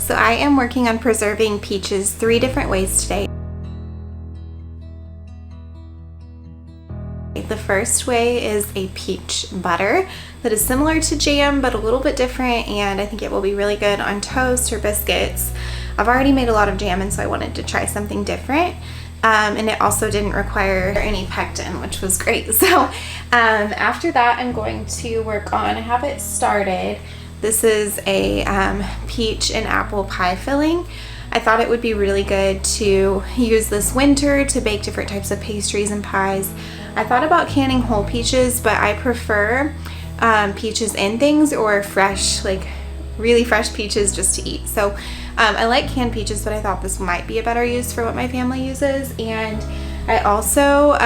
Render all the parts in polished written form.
So I am working on preserving peaches 3 different ways today. The first way is a peach butter that is similar to jam but a little bit different, and I think it will be really good on toast or biscuits. I've already made a lot of jam, and so I wanted to try something different. And it also didn't require any pectin, which was great. So after that, I'm going to work on, I have it started. This is a peach and apple pie filling. I thought it would be really good to use this winter to bake different types of pastries and pies. I thought about canning whole peaches, but I prefer peaches in things, or fresh, like really fresh peaches just to eat. So I like canned peaches, but I thought this might be a better use for what my family uses. And I also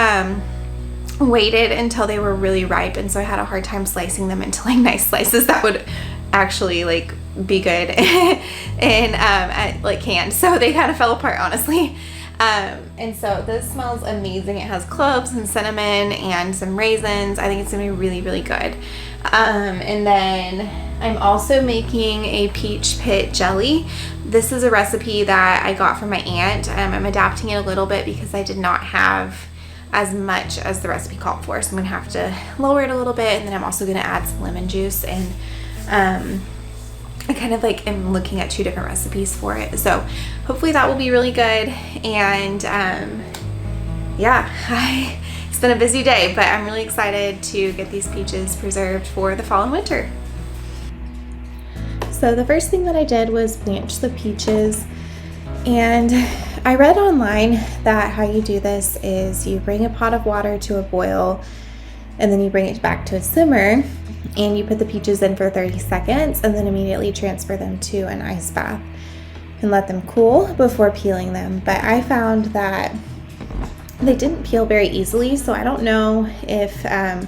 waited until they were really ripe, and so I had a hard time slicing them into like nice slices that would actually like be good and like canned. So they kind of fell apart, honestly. And so this smells amazing. It has cloves and cinnamon and some raisins. I think it's gonna be really, really good. And then I'm also making a peach pit jelly. This is a recipe that I got from my aunt. I'm adapting it a little bit because I did not have as much as the recipe called for, so I'm gonna have to lower it a little bit. And then I'm also gonna add some lemon juice, and I kind of like am looking at 2 different recipes for it. So hopefully that will be really good. And yeah, it's been a busy day, but I'm really excited to get these peaches preserved for the fall and winter. So the first thing that I did was blanch the peaches, and I read online that how you do this is you bring a pot of water to a boil, and then you bring it back to a simmer, and you put the peaches in for 30 seconds and then immediately transfer them to an ice bath and let them cool before peeling them. But I found that they didn't peel very easily, so I don't know if I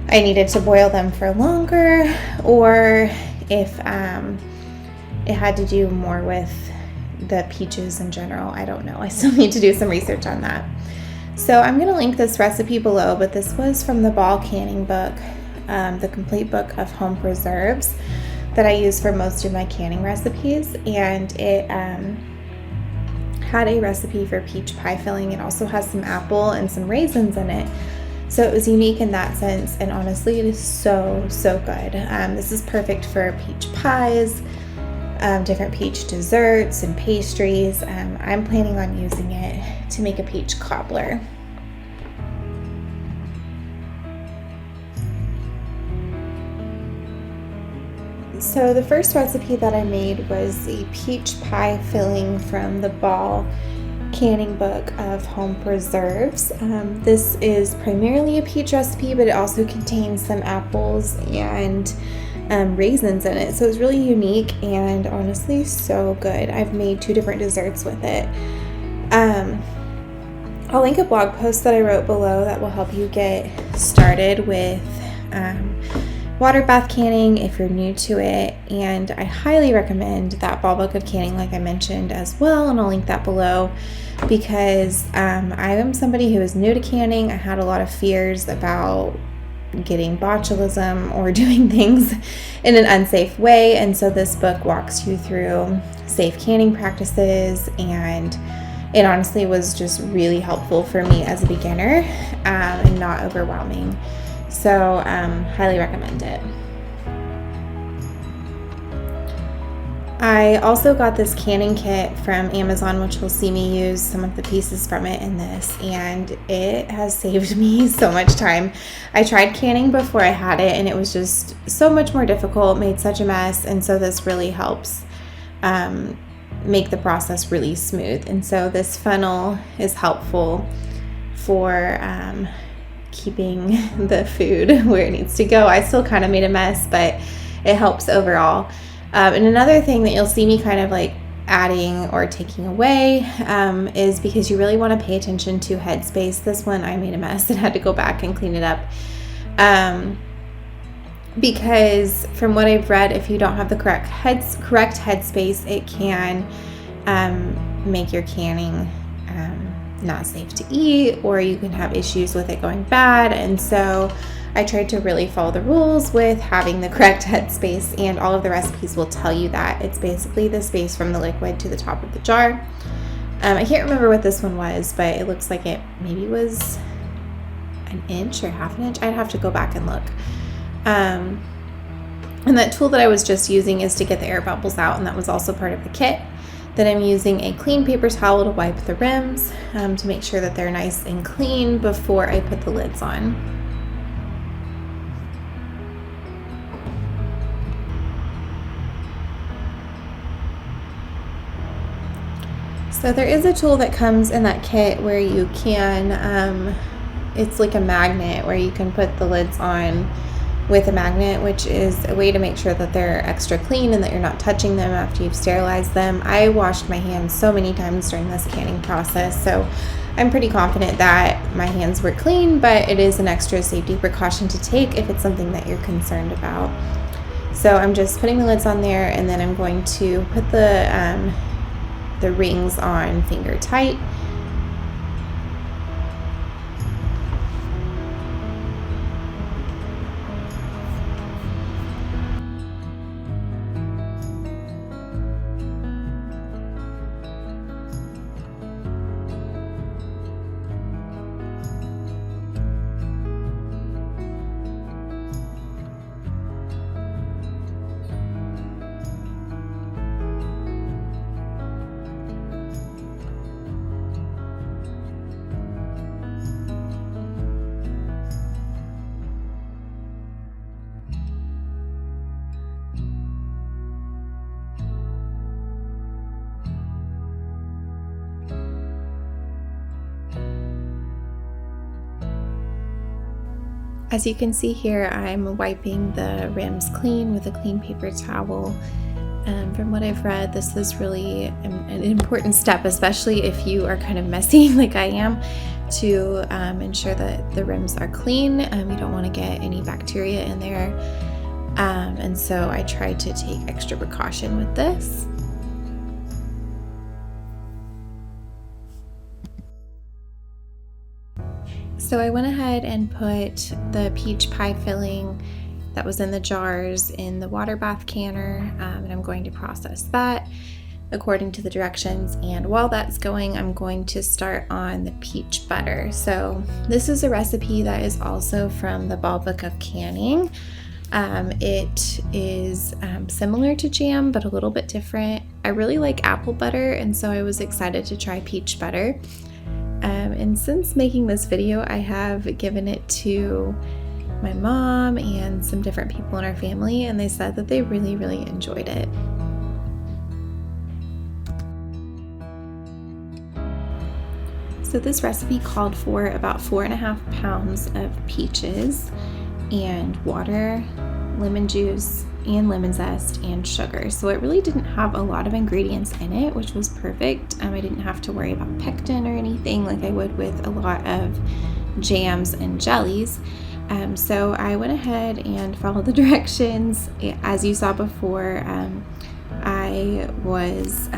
needed to boil them for longer, or if it had to do more with the peaches in general. I don't know. I still need to do some research on that. So I'm going to link this recipe below, but this was from the Ball Canning book, the complete book of home preserves that I use for most of my canning recipes. And it had a recipe for peach pie filling. It also has some apple and some raisins in it. So it was unique in that sense, and honestly it is so, so good. This is perfect for peach pies, different peach desserts and pastries. I'm planning on using it to make a peach cobbler. So the first recipe that I made was a peach pie filling from the Ball Canning book of home preserves. This is primarily a peach recipe, but it also contains some apples and raisins in it. So it's really unique and honestly so good. I've made 2 different desserts with it. I'll link a blog post that I wrote below that will help you get started with water bath canning if you're new to it. And I highly recommend that Ball book of canning, like I mentioned as well, and I'll link that below, because I am somebody who is new to canning. I had a lot of fears about getting botulism or doing things in an unsafe way, and so this book walks you through safe canning practices, and it honestly was just really helpful for me as a beginner and not overwhelming. So highly recommend it. I also got this canning kit from Amazon, which will see me use some of the pieces from it in this, and it has saved me so much time. I tried canning before I had it, and it was just so much more difficult, made such a mess, and so this really helps make the process really smooth. And so this funnel is helpful for keeping the food where it needs to go. I still kind of made a mess, but it helps overall. And another thing that you'll see me kind of like adding or taking away is because you really want to pay attention to headspace. This one I made a mess and had to go back and clean it up. Because from what I've read, if you don't have the correct headspace, it can make your canning not safe to eat, or you can have issues with it going bad. And so I tried to really follow the rules with having the correct headspace, and all of the recipes will tell you that. It's basically the space from the liquid to the top of the jar. I can't remember what this one was, but it looks like it maybe was an inch or half an inch. I'd have to go back and look. And that tool that I was just using is to get the air bubbles out, and that was also part of the kit. Then I'm using a clean paper towel to wipe the rims to make sure that they're nice and clean before I put the lids on. So there is a tool that comes in that kit where you can, it's like a magnet where you can put the lids on with a magnet, which is a way to make sure that they're extra clean and that you're not touching them after you've sterilized them. I washed my hands so many times during this canning process, so I'm pretty confident that my hands were clean, but it is an extra safety precaution to take if it's something that you're concerned about. So I'm just putting the lids on there, and then I'm going to put the rings on finger tight. As you can see here, I'm wiping the rims clean with a clean paper towel. From what I've read, this is really an important step, especially if you are kind of messy like I am, to ensure that the rims are clean. You don't want to get any bacteria in there. And so I try to take extra precaution with this. So I went ahead and put the peach pie filling that was in the jars in the water bath canner, and I'm going to process that according to the directions. And while that's going, I'm going to start on the peach butter. So this is a recipe that is also from the Ball Book of Canning. It is similar to jam, but a little bit different. I really like apple butter, and so I was excited to try peach butter. And since making this video, I have given it to my mom and some different people in our family, and they said that they really, really enjoyed it. So this recipe called for about 4.5 pounds of peaches and water, lemon juice, and lemon zest, and sugar. So it really didn't have a lot of ingredients in it, which was perfect. I didn't have to worry about pectin or anything like I would with a lot of jams and jellies. So I went ahead and followed the directions. As you saw before, I was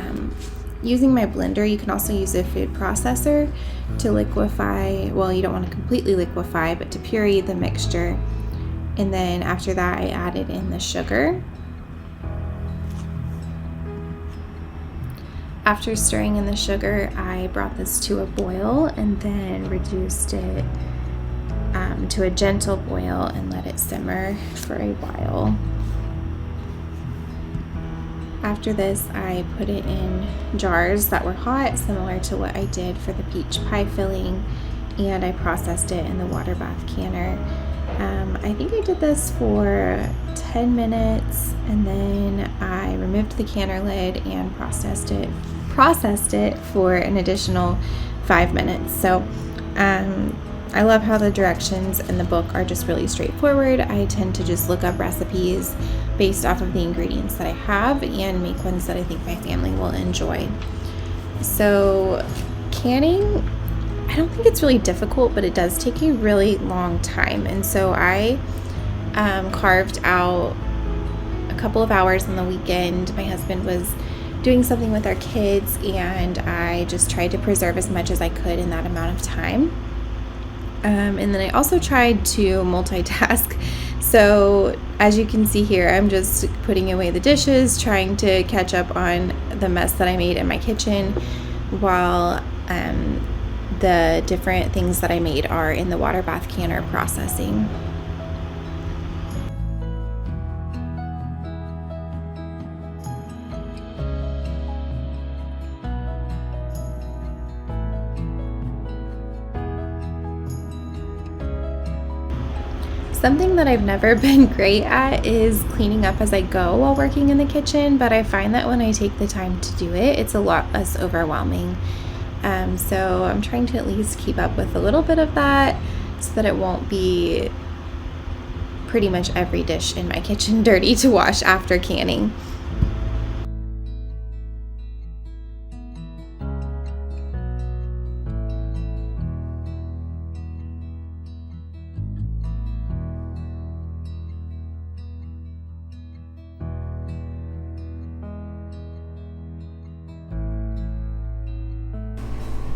using my blender. You can also use a food processor to liquefy, well, you don't want to completely liquefy, but to puree the mixture. And then after that, I added in the sugar. After stirring in the sugar, I brought this to a boil and then reduced it to a gentle boil and let it simmer for a while. After this, I put it in jars that were hot, similar to what I did for the peach pie filling, and I processed it in the water bath canner. I think I did this for 10 minutes, and then I removed the canner lid and processed it for an additional 5 minutes. So I love how the directions in the book are just really straightforward. I tend to just look up recipes based off of the ingredients that I have and make ones that I think my family will enjoy. So canning, I don't think it's really difficult, but it does take a really long time. And so I carved out a couple of hours on the weekend. My husband was doing something with our kids, and I just tried to preserve as much as I could in that amount of time. And then I also tried to multitask. So as you can see here, I'm just putting away the dishes, trying to catch up on the mess that I made in my kitchen while the different things that I made are in the water bath canner processing. Something that I've never been great at is cleaning up as I go while working in the kitchen, but I find that when I take the time to do it, it's a lot less overwhelming. So I'm trying to at least keep up with a little bit of that so that it won't be pretty much every dish in my kitchen dirty to wash after canning.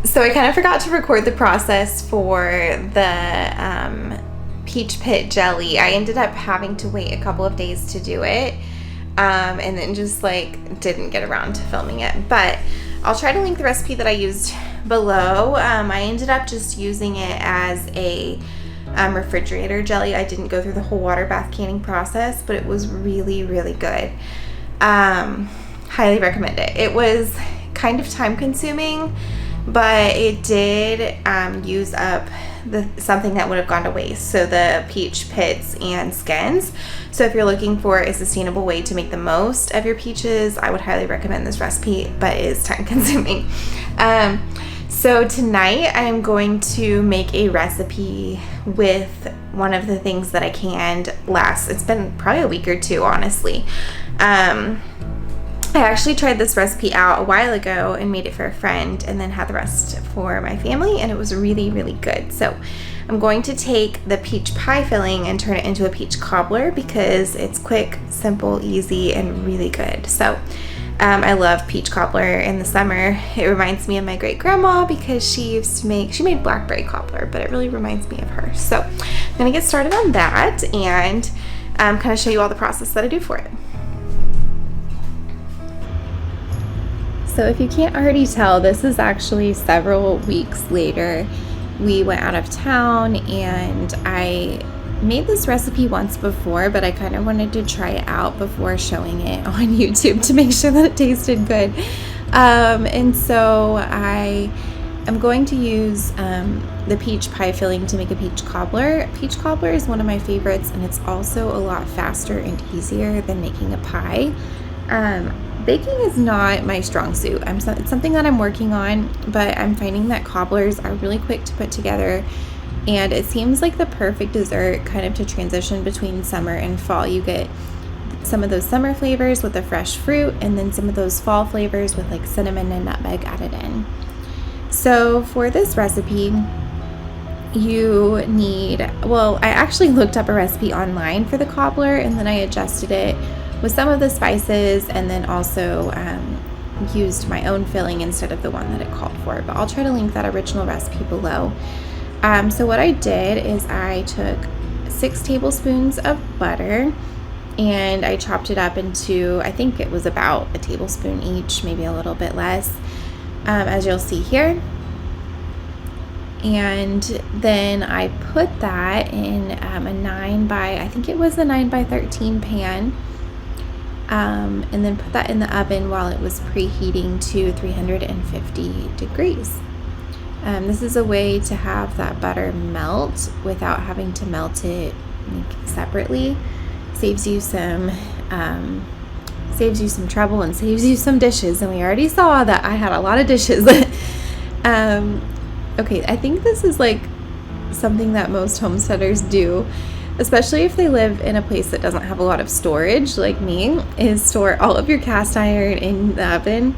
So I kind of forgot to record the process for the peach pit jelly. I ended up having to wait a couple of days to do it, and then just like didn't get around to filming it. But I'll try to link the recipe that I used below. I ended up just using it as a refrigerator jelly. I didn't go through the whole water bath canning process, but it was really, really good. Highly recommend it. It was kind of time consuming, but it did use up something that would have gone to waste, so the peach pits and skins. So if you're looking for a sustainable way to make the most of your peaches, I would highly recommend this recipe, but it is time consuming. So tonight I'm going to make a recipe with one of the things that I canned last. It's been probably a week or two, honestly. I actually tried this recipe out a while ago and made it for a friend and then had the rest for my family, and it was really, really good. So I'm going to take the peach pie filling and turn it into a peach cobbler because it's quick, simple, easy, and really good. So I love peach cobbler in the summer. It reminds me of my great grandma because she made blackberry cobbler, but it really reminds me of her. So I'm gonna get started on that and kind of show you all the process that I do for it. So if you can't already tell, this is actually several weeks later. We went out of town and I made this recipe once before, but I kind of wanted to try it out before showing it on YouTube to make sure that it tasted good. And so I am going to use the peach pie filling to make a peach cobbler. Peach cobbler is one of my favorites, and it's also a lot faster and easier than making a pie. Baking is not my strong suit. It's something that I'm working on, but I'm finding that cobblers are really quick to put together, and it seems like the perfect dessert kind of to transition between summer and fall. You get some of those summer flavors with the fresh fruit, and then some of those fall flavors with like cinnamon and nutmeg added in. So for this recipe, you need, I actually looked up a recipe online for the cobbler, and then I adjusted it with some of the spices, and then also used my own filling instead of the one that it called for. But I'll try to link that original recipe below. So what I did is I took 6 tablespoons of butter and I chopped it up into, I think it was about a tablespoon each, maybe a little bit less, as you'll see here. And then I put that in a 9 by 13 pan. And then put that in the oven while it was preheating to 350 degrees. This is a way to have that butter melt without having to melt it separately. Saves you some trouble and saves you some dishes. And we already saw that I had a lot of dishes. Okay, I think this is like something that most homesteaders do, especially if they live in a place that doesn't have a lot of storage like me, is store all of your cast iron in the oven.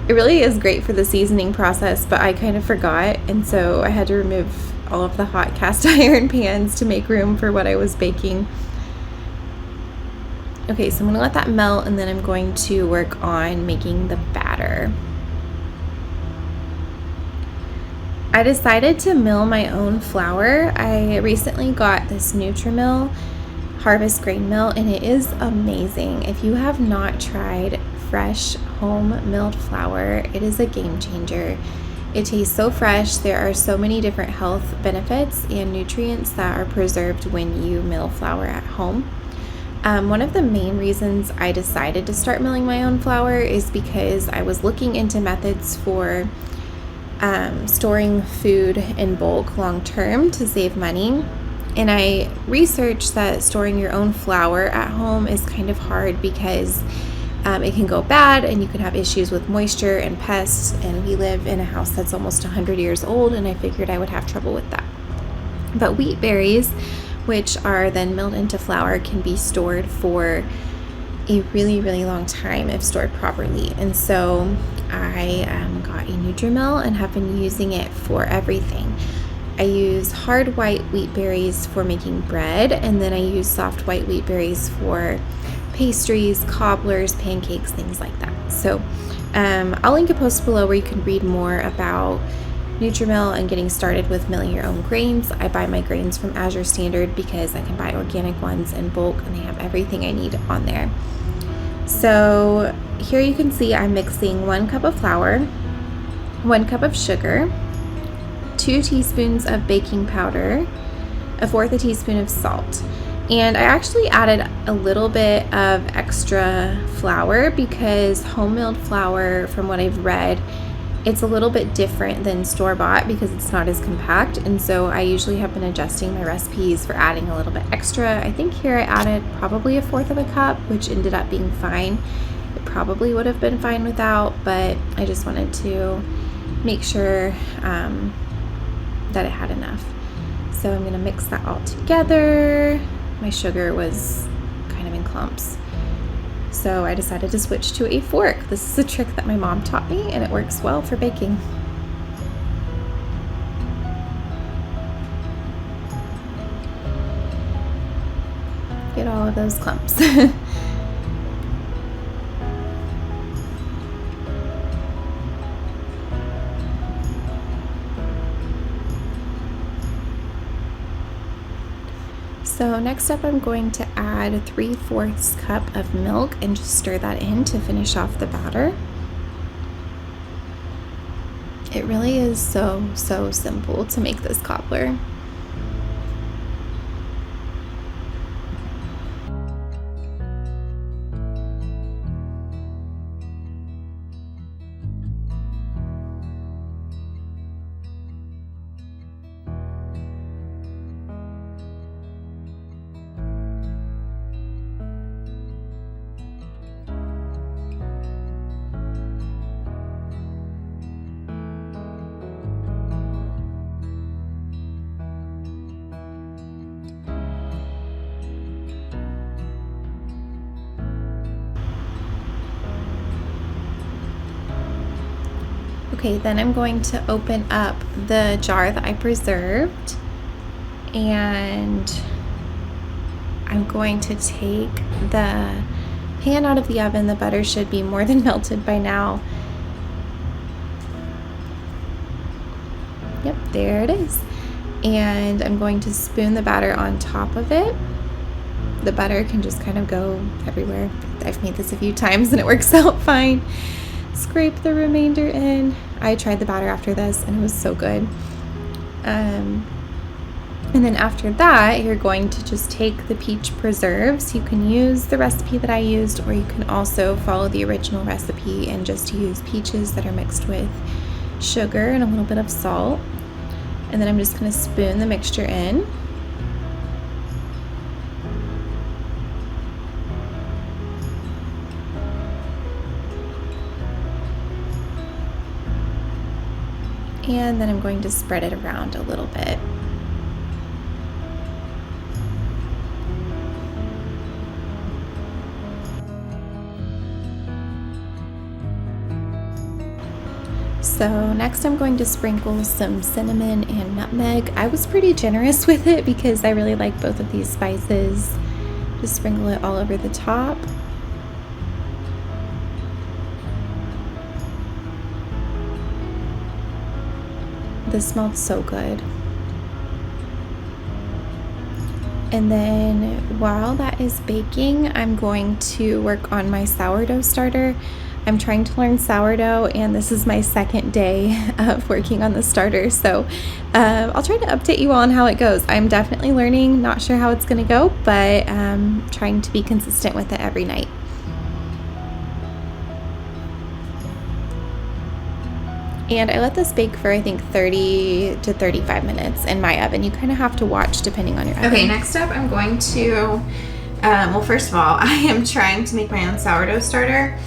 It really is great for the seasoning process, but I kind of forgot, and so I had to remove all of the hot cast iron pans to make room for what I was baking. Okay, so I'm gonna let that melt, and then I'm going to work on making the batter. I decided to mill my own flour. I recently got this NutriMill harvest grain mill, and it is amazing. If you have not tried fresh home milled flour, it is a game changer. It tastes so fresh. There are so many different health benefits and nutrients that are preserved when you mill flour at home. One of the main reasons I decided to start milling my own flour is because I was looking into methods for storing food in bulk long term to save money. And I researched that storing your own flour at home is kind of hard because it can go bad and you can have issues with moisture and pests. And we live in a house that's almost 100 years old, and I figured I would have trouble with that. But wheat berries, which are then milled into flour, can be stored for a really, really long time if stored properly. And so I got a NutriMill and have been using it for everything. I use hard white wheat berries for making bread, and then I use soft white wheat berries for pastries, cobblers, pancakes, things like that. So I'll link a post below where you can read more about NutriMill and getting started with milling your own grains. I buy my grains from Azure Standard because I can buy organic ones in bulk, and they have everything I need on there. So here you can see I'm mixing 1 cup of flour, 1 cup of sugar, 2 teaspoons of baking powder, 1/4 teaspoon of salt. And I actually added a little bit of extra flour because home milled flour, from what I've read, it's a little bit different than store-bought because it's not as compact. And so I usually have been adjusting my recipes for adding a little bit extra. I think here I added probably 1/4 of a cup, which ended up being fine. It probably would have been fine without, but I just wanted to make sure that it had enough. So I'm gonna mix that all together. My sugar was kind of in clumps, so I decided to switch to a fork. This is a trick that my mom taught me, and it works well for baking. Get all of those clumps. So next up, I'm going to add 3/4 cup of milk and just stir that in to finish off the batter. It really is so simple to make this cobbler. Okay, then I'm going to open up the jar that I preserved, and I'm going to take the pan out of the oven. The butter should be more than melted by now. Yep, there it is. And I'm going to spoon the batter on top of it. The butter can just kind of go everywhere. I've made this a few times and it works out fine. Scrape the remainder in. I tried the batter after this and it was so good. And then after that, you're going to just take the peach preserves. You can use the recipe that I used, or you can also follow the original recipe and just use peaches that are mixed with sugar and a little bit of salt. And then I'm just going to spoon the mixture in. And then I'm going to spread it around a little bit. So next I'm going to sprinkle some cinnamon and nutmeg. I was pretty generous with it because I really like both of these spices. Just sprinkle it all over the top. The this smelled so good. And then while that is baking, I'm going to work on my sourdough starter. I'm trying to learn sourdough, and this is my second day of working on the starter, so I'll try to update you all on how it goes. I'm definitely learning, not sure how it's going to go, but trying to be consistent with it every night. And I let this bake for, I think, 30 to 35 minutes in my oven. You kind of have to watch depending on your oven. Okay, next up I'm going to, well, first of all, I am trying to make my own sourdough starter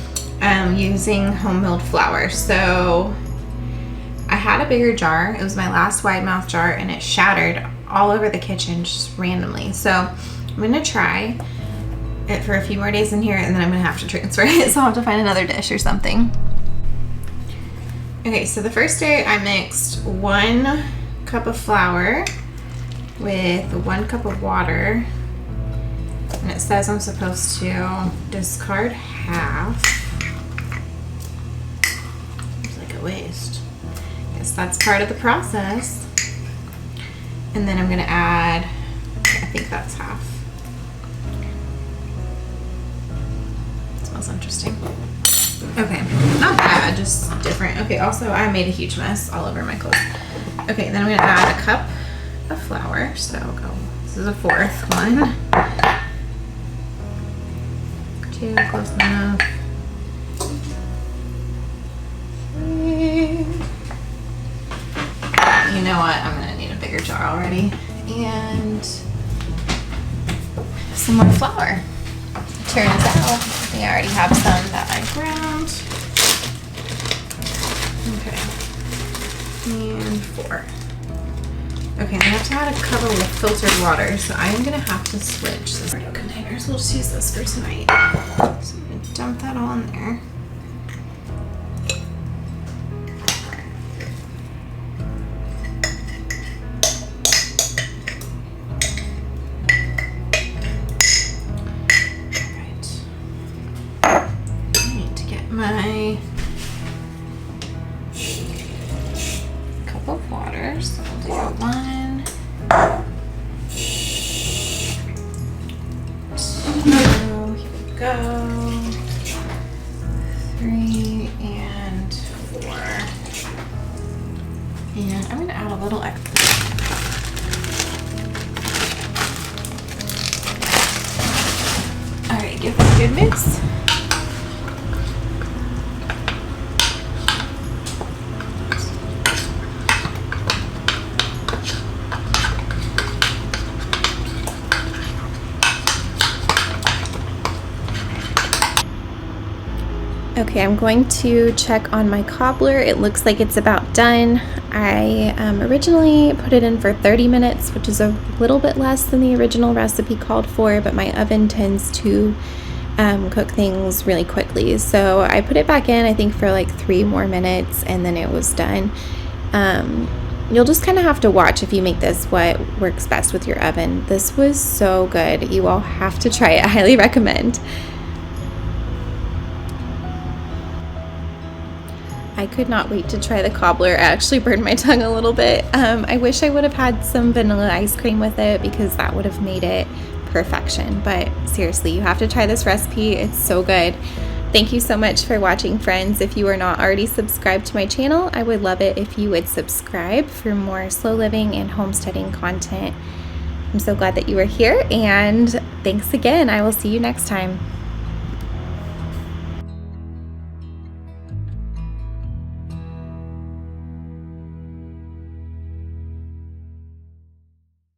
using home milled flour. So I had a bigger jar. It was my last wide mouth jar, and it shattered all over the kitchen just randomly. So I'm going to try it for a few more days in here, and then I'm going to have to transfer it. So I'll have to find another dish or something. Okay, so the first day I mixed 1 cup of flour with 1 cup of water, and it says I'm supposed to discard half. It's like a waste. Guess that's part of the process. And then I'm gonna add, I think that's half. It smells interesting. Okay, not bad, just different. Okay, also I made a huge mess all over my clothes. Okay, then I'm gonna add a cup of flour. So go. This is a 4th one. 2, close enough. 3. You know what? I'm gonna need a bigger jar already. And some more flour. Turns out we already have some that I ground. Okay. And 4. Okay, I have to add a cover with filtered water, so I am gonna have to switch the Sourdough containers. We'll just use this for tonight. So I'm gonna dump that all in there. My cup of water, so I'll do 1, 2, here we go, 3, and 4, and I'm going to add a little extra. Alright, give it a good mix. Okay, I'm going to check on my cobbler. It looks like it's about done. I originally put it in for 30 minutes, which is a little bit less than the original recipe called for, but my oven tends to cook things really quickly. So I put it back in, I think, for like 3 more minutes, and then it was done. You'll just kind of have to watch if you make this what works best with your oven. This was so good. You all have to try it. I highly recommend. I could not wait to try the cobbler. I actually burned my tongue a little bit. I wish I would have had some vanilla ice cream with it, because that would have made it perfection. But seriously, you have to try this recipe. It's so good. Thank you so much for watching, friends. If you are not already subscribed to my channel, I would love it if you would subscribe for more slow living and homesteading content. I'm so glad that you are here, and thanks again. I will see you next time.